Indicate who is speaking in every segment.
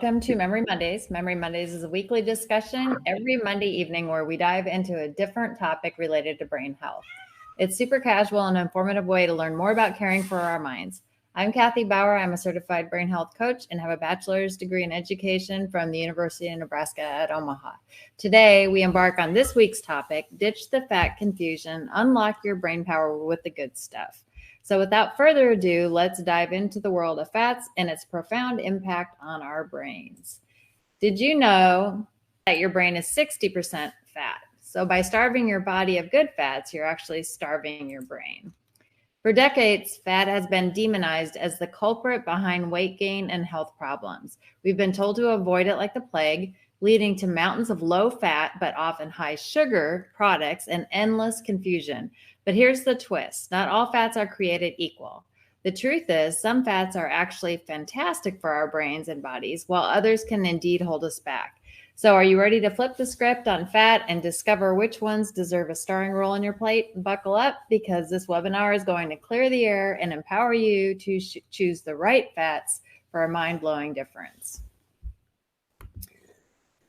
Speaker 1: Welcome to Memory Mondays. Memory Mondays is a weekly discussion every Monday evening where we dive into a different topic related to brain health. It's super casual and informative way to learn more about caring for our minds. I'm Kathy Bauer. I'm a certified brain health coach and have a bachelor's degree in education from the University of Nebraska at Omaha. Today, we embark on this week's topic, Ditch the Fat Confusion, Unlock Your Brain Power with the Good Stuff. So without further ado, let's dive into the world of fats and its profound impact on our brains. Did you know that your brain is 60% fat? So by starving your body of good fats, you're actually starving your brain. For decades, fat has been demonized as the culprit behind weight gain and health problems. We've been told to avoid it like the plague, leading to mountains of low fat but often high sugar products and endless confusion. But here's the twist. Not all fats are created equal. The truth is, some fats are actually fantastic for our brains and bodies, while others can indeed hold us back. So are you ready to flip the script on fat and discover which ones deserve a starring role in your plate? Buckle up, because this webinar is going to clear the air and empower you to choose the right fats for a mind-blowing difference.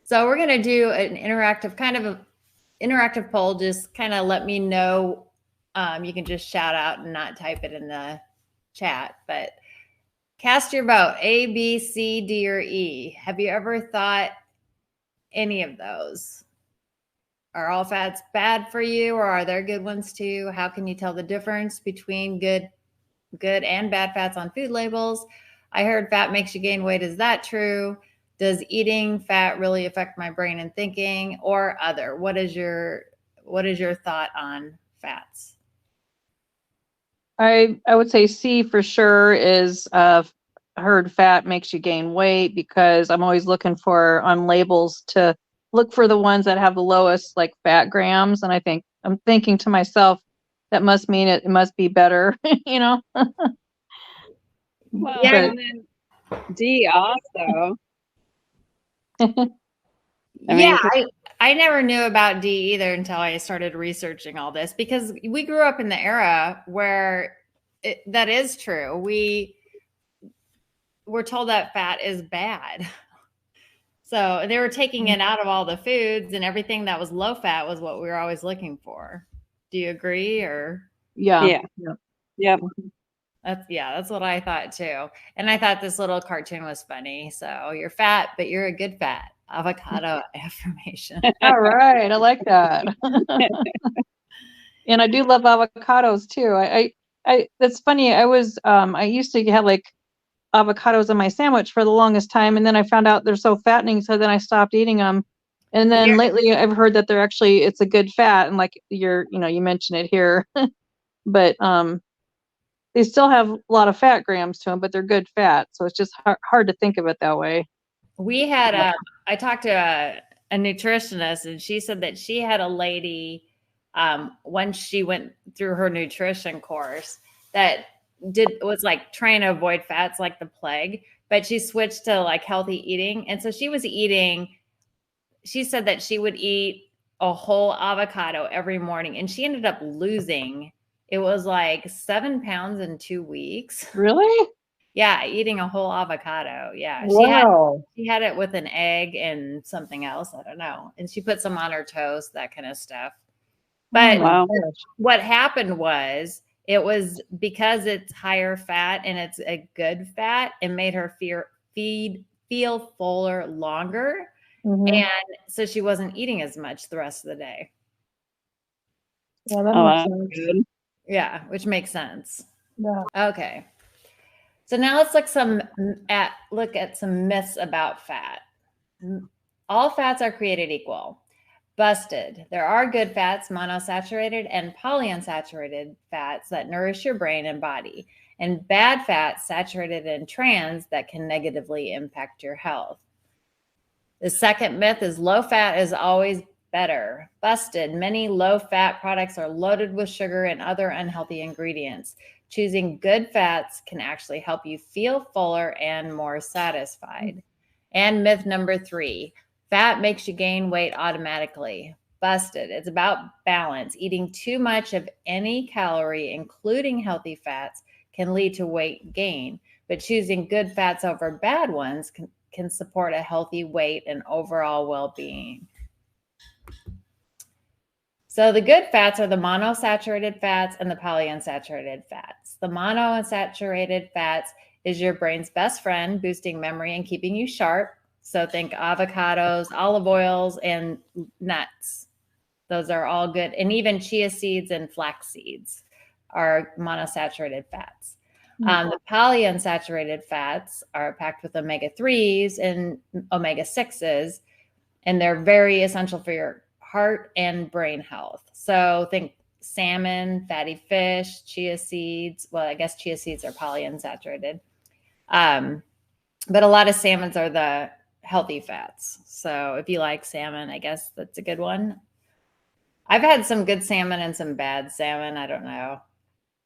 Speaker 1: So we're going to do an interactive poll. Just kind of let me know. You can just shout out and not type it in the chat, but cast your vote, A, B, C, D, or E. Have you ever thought any of those? Are all fats bad for you, or are there good ones too? How can you tell the difference between good and bad fats on food labels? I heard fat makes you gain weight. Is that true? Does eating fat really affect my brain and thinking, or other? What is your thought on fats?
Speaker 2: I would say C for sure is heard fat makes you gain weight, because I'm always looking for on labels to look for the ones that have the lowest like fat grams, and I'm thinking to myself, that must mean it must be better, you know.
Speaker 3: Well, yeah, and then D also.
Speaker 1: I never knew about D either until I started researching all this, because we grew up in the era where that is true. We're told that fat is bad. So they were taking it out of all the foods, and everything that was low fat was what we were always looking for. Do you agree? Or
Speaker 2: yeah.
Speaker 1: That's what I thought too. And I thought this little cartoon was funny. So you're fat, but you're a good fat. Avocado affirmation.
Speaker 2: All right, I like that. And I do love avocados too. I that's funny. I used to have like avocados in my sandwich for the longest time, and then I found out they're so fattening, so then I stopped eating them. And then lately I've heard that it's a good fat, and like you mentioned it here. But they still have a lot of fat grams to them, but they're good fat, so it's just hard to think of it that way.
Speaker 1: We had I talked to a nutritionist, and she said that she had a lady when she went through her nutrition course that was like trying to avoid fats like the plague, but she switched to like healthy eating. And so she said that she would eat a whole avocado every morning, and she ended up losing, it was like 7 pounds in 2 weeks.
Speaker 2: Really?
Speaker 1: Yeah, eating a whole avocado. Yeah.
Speaker 2: Wow.
Speaker 1: She had it with an egg and something else. I don't know. And she put some on her toast, that kind of stuff. But what happened was, it was because it's higher fat and it's a good fat, it made her feel fuller longer. Mm-hmm. And so she wasn't eating as much the rest of the day.
Speaker 2: Yeah, that makes sense.
Speaker 1: Yeah, which makes sense.
Speaker 2: Yeah.
Speaker 1: Okay. So now let's look at some myths about fat. All fats are created equal. Busted. There are good fats, monosaturated and polyunsaturated fats that nourish your brain and body, and bad fats, saturated and trans, that can negatively impact your health. The second myth is low fat is always better. Busted. Many low fat products are loaded with sugar and other unhealthy ingredients. Choosing good fats can actually help you feel fuller and more satisfied. And myth number 3, fat makes you gain weight automatically. Busted. It's about balance. Eating too much of any calorie, including healthy fats, can lead to weight gain, but choosing good fats over bad ones can support a healthy weight and overall well-being. So the good fats are the monosaturated fats and the polyunsaturated fats. The monounsaturated fats is your brain's best friend, boosting memory and keeping you sharp. So think avocados, olive oils, and nuts. Those are all good. And even chia seeds and flax seeds are monosaturated fats. The polyunsaturated fats are packed with omega-3s and omega-6s, and they're very essential for your heart and brain health. So think salmon, fatty fish, chia seeds. Well, I guess chia seeds are polyunsaturated. But a lot of salmons are the healthy fats. So if you like salmon, I guess that's a good one. I've had some good salmon and some bad salmon. I don't know.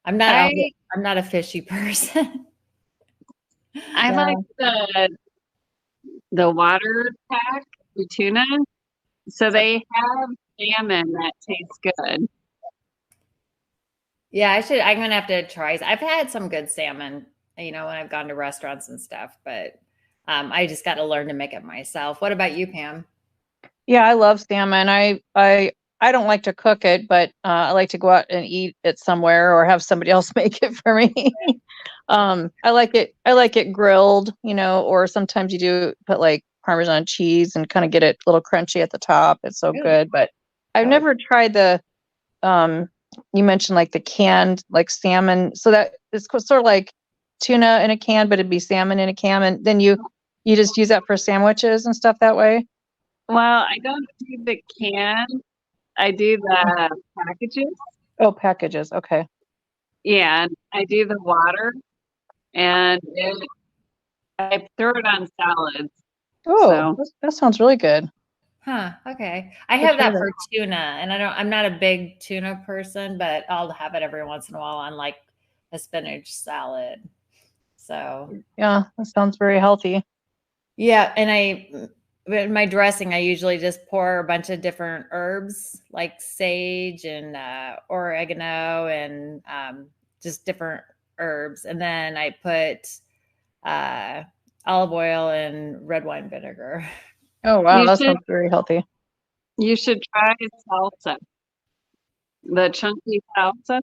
Speaker 1: I'm not a fishy person.
Speaker 3: I like the water pack, the tuna. So they have salmon that tastes good.
Speaker 1: Yeah, I'm gonna have to try. I've had some good salmon, when I've gone to restaurants and stuff, but I just got to learn to make it myself. What about you, Pam?
Speaker 2: Yeah, I love salmon. I don't like to cook it, but I like to go out and eat it somewhere or have somebody else make it for me. I like it grilled, or sometimes you do put like Parmesan cheese and kind of get it a little crunchy at the top. It's so good. But I've never tried the you mentioned like the canned like salmon. So that it's sort of like tuna in a can, but it'd be salmon in a can, and then you just use that for sandwiches and stuff that way.
Speaker 3: Well, I don't do the can. I do the packages.
Speaker 2: Oh, packages. Okay.
Speaker 3: Yeah, I do the water, and I throw it on salads.
Speaker 2: Oh, so. That sounds really good.
Speaker 1: Huh. Okay. I have that for tuna, and I'm not a big tuna person, but I'll have it every once in a while on like a spinach salad. So
Speaker 2: yeah, that sounds very healthy.
Speaker 1: Yeah. And in my dressing, I usually just pour a bunch of different herbs like sage and oregano and just different herbs. And then I put olive oil and red wine vinegar.
Speaker 2: Oh, wow. That sounds very healthy.
Speaker 3: You should try salsa. The chunky salsa.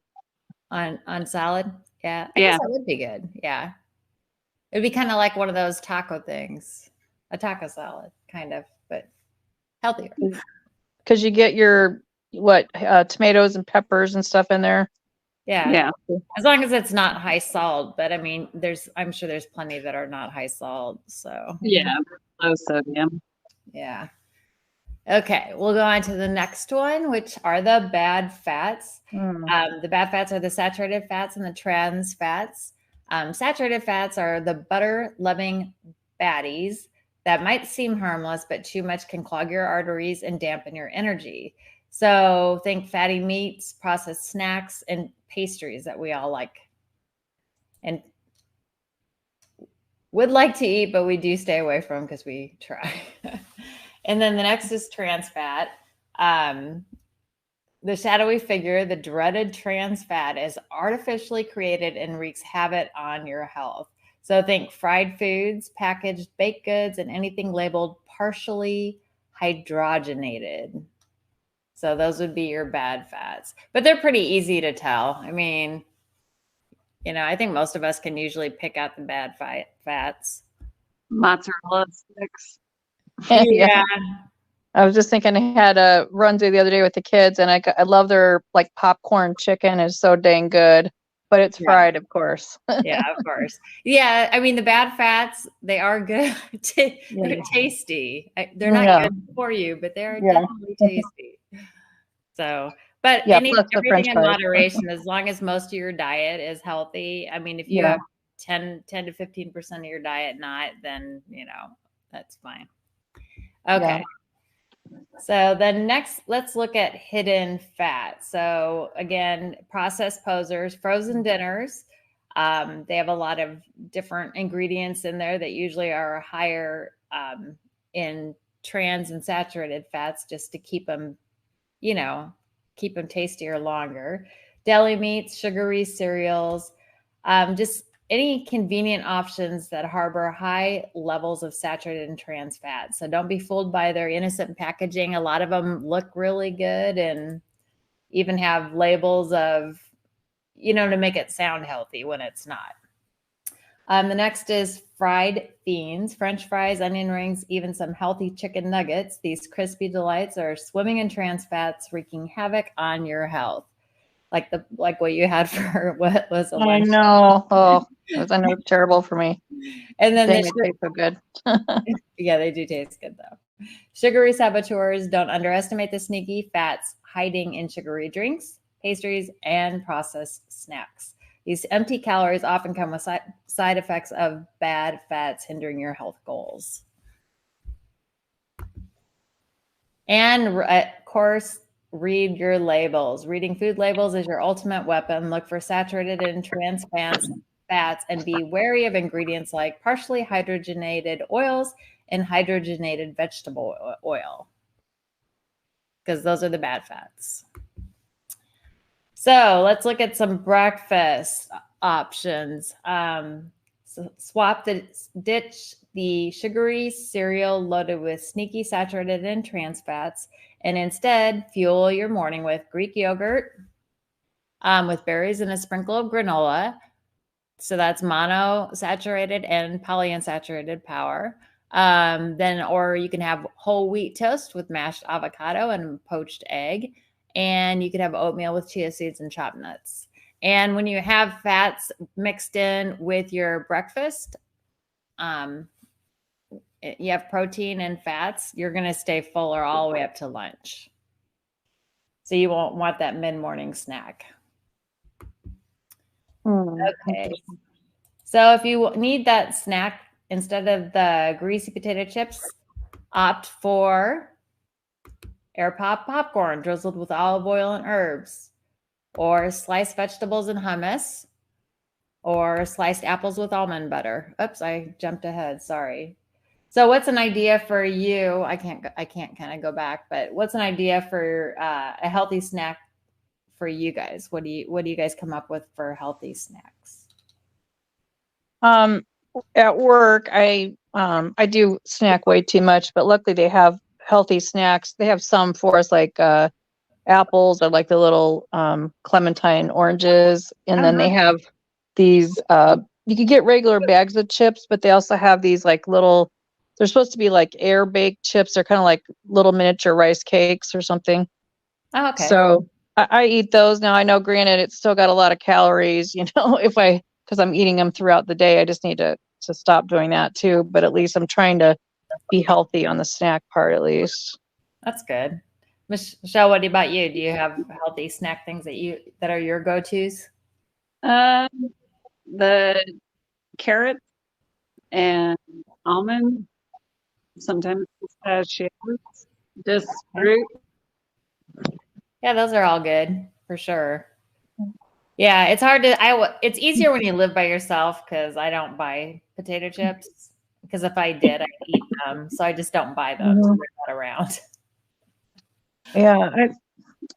Speaker 1: On salad? Yeah. I guess that would be good. Yeah. It'd be kind of like one of those taco things. A taco salad, kind of, but healthier.
Speaker 2: Because you get your tomatoes and peppers and stuff in there.
Speaker 1: Yeah. As long as it's not high salt, but I mean, I'm sure there's plenty that are not high salt. So
Speaker 3: yeah, low sodium.
Speaker 1: Yeah. Okay, we'll go on to the next one, which are the bad fats. The bad fats are the saturated fats and the trans fats. Saturated fats are the butter-loving baddies that might seem harmless, but too much can clog your arteries and dampen your energy. So think fatty meats, processed snacks, and pastries that we all like and would like to eat, but we do stay away from because we try. And then the next is trans fat. The shadowy figure, the dreaded trans fat, is artificially created and wreaks havoc on your health. So think fried foods, packaged baked goods, and anything labeled partially hydrogenated. So those would be your bad fats. But they're pretty easy to tell. I mean, I think most of us can usually pick out the bad fats.
Speaker 3: Mozzarella sticks.
Speaker 1: Yeah.
Speaker 2: I was just thinking I had a run through the other day with the kids, and I love their like popcorn chicken is so dang good, but it's fried, of course.
Speaker 1: Yeah, of course. Yeah, I mean the bad fats, they are good. They're tasty. They're not good for you, but they're definitely tasty. So, but everything in moderation, as long as most of your diet is healthy. I mean, if you have 10 to 15% of your diet not, then that's fine. Okay. So then next, let's look at hidden fat. So again, processed posers, frozen dinners. They have a lot of different ingredients in there that usually are higher in trans and saturated fats just to keep them, keep them tastier longer. Deli meats, sugary cereals, just any convenient options that harbor high levels of saturated and trans fats. So don't be fooled by their innocent packaging. A lot of them look really good and even have labels of, to make it sound healthy when it's not. The next is fried fiends, French fries, onion rings, even some healthy chicken nuggets. These crispy delights are swimming in trans fats, wreaking havoc on your health. Like what you had for what was a lunch.
Speaker 2: I know. Oh, I know it's terrible for me.
Speaker 1: And then
Speaker 2: they taste so good.
Speaker 1: Yeah, they do taste good though. Sugary saboteurs, don't underestimate the sneaky fats hiding in sugary drinks, pastries, and processed snacks. These empty calories often come with side effects of bad fats hindering your health goals. And of course, read your labels. Reading food labels is your ultimate weapon. Look for saturated and trans fats and be wary of ingredients like partially hydrogenated oils and hydrogenated vegetable oil, because those are the bad fats. So let's look at some breakfast options. Ditch the sugary cereal loaded with sneaky saturated and trans fats, and instead fuel your morning with Greek yogurt with berries and a sprinkle of granola. So that's monosaturated and polyunsaturated power. Or you can have whole wheat toast with mashed avocado and poached egg. And you could have oatmeal with chia seeds and chopped nuts. And when you have fats mixed in with your breakfast, you have protein and fats, you're going to stay fuller all the way up to lunch. So you won't want that mid-morning snack. Okay. So if you need that snack, instead of the greasy potato chips, opt for air pop popcorn drizzled with olive oil and herbs, or sliced vegetables and hummus, or sliced apples with almond butter. Oops, I jumped ahead. Sorry. So what's an idea for you? I can't kind of go back, but what's an idea for a healthy snack for you guys? What do you guys come up with for healthy snacks?
Speaker 2: At work, I do snack way too much, but luckily they have healthy snacks. They have some for us, like apples or like the little clementine oranges, and then they have these. You can get regular bags of chips, but they also have these like little. They're supposed to be like air baked chips. They're kind of like little miniature rice cakes or something.
Speaker 1: Oh, okay.
Speaker 2: So I eat those now. I know, granted, it's still got a lot of calories, because I'm eating them throughout the day. I just need to stop doing that too. But at least I'm trying to be healthy on the snack part, at least.
Speaker 1: That's good. Michelle, what about you? Do you have healthy snack things that are your go-tos?
Speaker 3: The carrots and almond, sometimes pistachios, just fruit.
Speaker 1: Yeah, those are all good for sure. Yeah, it's hard to. It's easier when you live by yourself because I don't buy potato chips. Because if I did, I'd eat them. So I just don't buy them. So they're not around.
Speaker 2: Yeah,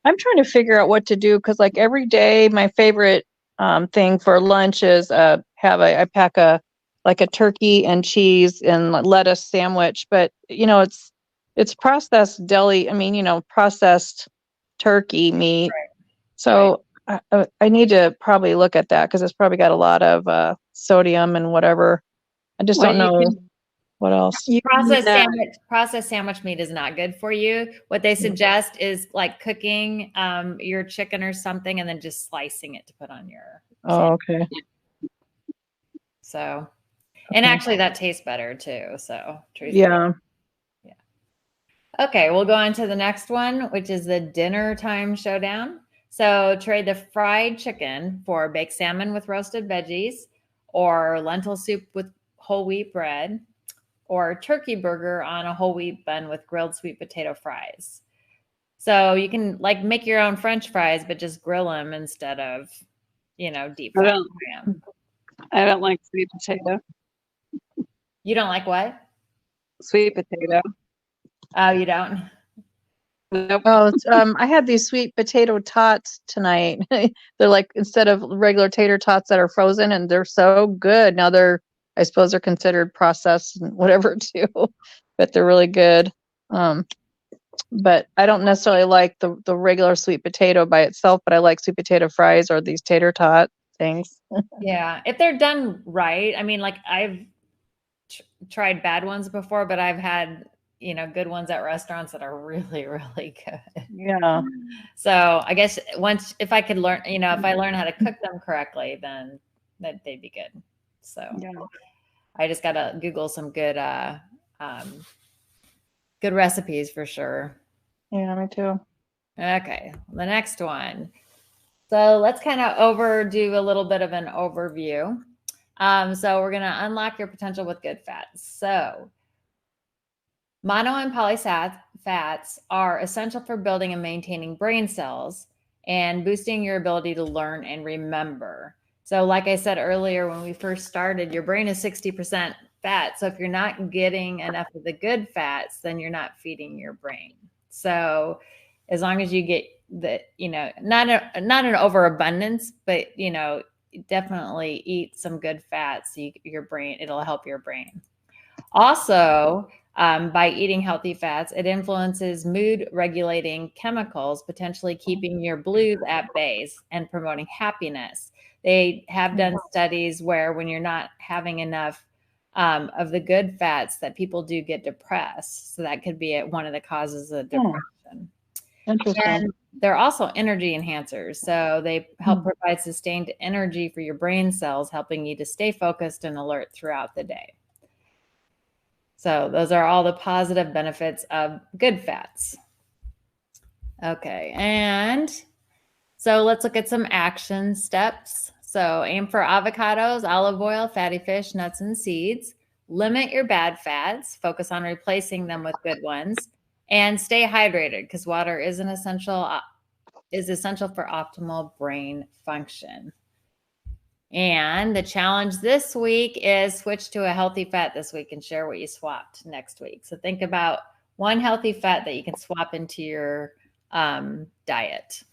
Speaker 2: I'm trying to figure out what to do because like every day, my favorite thing for lunch is I pack a turkey and cheese and lettuce sandwich, but it's processed deli. I mean, processed turkey meat.
Speaker 1: Right.
Speaker 2: So I need to probably look at that because it's probably got a lot of sodium and whatever. I just don't know what else.
Speaker 1: Processed sandwich meat is not good for you. What they suggest is like cooking your chicken or something and then just slicing it to put on your
Speaker 2: sandwich. Oh, okay.
Speaker 1: So, and actually that tastes better too. So,
Speaker 2: yeah.
Speaker 1: Okay, we'll go on to the next one, which is the dinner time showdown. So trade the fried chicken for baked salmon with roasted veggies, or lentil soup with whole wheat bread, or turkey burger on a whole wheat bun with grilled sweet potato fries. So you can like make your own French fries, but just grill them instead of, deep fry them.
Speaker 3: I don't like sweet potato.
Speaker 1: You don't like what?
Speaker 3: Sweet potato.
Speaker 1: Oh, you don't?
Speaker 2: Oh, I had these sweet potato tots tonight. They're like, instead of regular tater tots that are frozen, and they're so good. Now I suppose they're considered processed and whatever too, but they're really good. But I don't necessarily like the regular sweet potato by itself, but I like sweet potato fries or these tater tot things.
Speaker 1: Yeah, if they're done right. I mean, like I've tried bad ones before, but I've had, good ones at restaurants that are really, really good.
Speaker 2: Yeah.
Speaker 1: So I guess if I could learn, if I learn how to cook them correctly, then they'd be good. So
Speaker 2: Yeah.
Speaker 1: I just got to Google some good, good recipes for sure.
Speaker 2: Yeah, me too.
Speaker 1: Okay, the next one. So let's kind of do a little bit of an overview. So we're going to unlock your potential with good fats. So mono and fats are essential for building and maintaining brain cells and boosting your ability to learn and remember. So like I said earlier, when we first started, your brain is 60% fat. So if you're not getting enough of the good fats, then you're not feeding your brain. So as long as you get not an overabundance, but, definitely eat some good fats, it'll help your brain. Also, by eating healthy fats, it influences mood regulating chemicals, potentially keeping your blues at bay and promoting happiness. They have done studies where when you're not having enough of the good fats, that people do get depressed. So that could be one of the causes of depression.
Speaker 2: Interesting.
Speaker 1: And they're also energy enhancers. So they help provide sustained energy for your brain cells, helping you to stay focused and alert throughout the day. So those are all the positive benefits of good fats. Okay, and so let's look at some action steps. So aim for avocados, olive oil, fatty fish, nuts, and seeds. Limit your bad fats. Focus on replacing them with good ones. And stay hydrated, because water is essential for optimal brain function. And the challenge this week is switch to a healthy fat this week and share what you swapped next week. So think about one healthy fat that you can swap into your diet.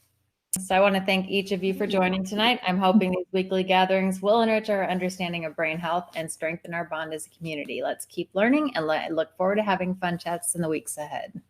Speaker 1: So I want to thank each of you for joining tonight. I'm hoping these weekly gatherings will enrich our understanding of brain health and strengthen our bond as a community. Let's keep learning, and look forward to having fun chats in the weeks ahead.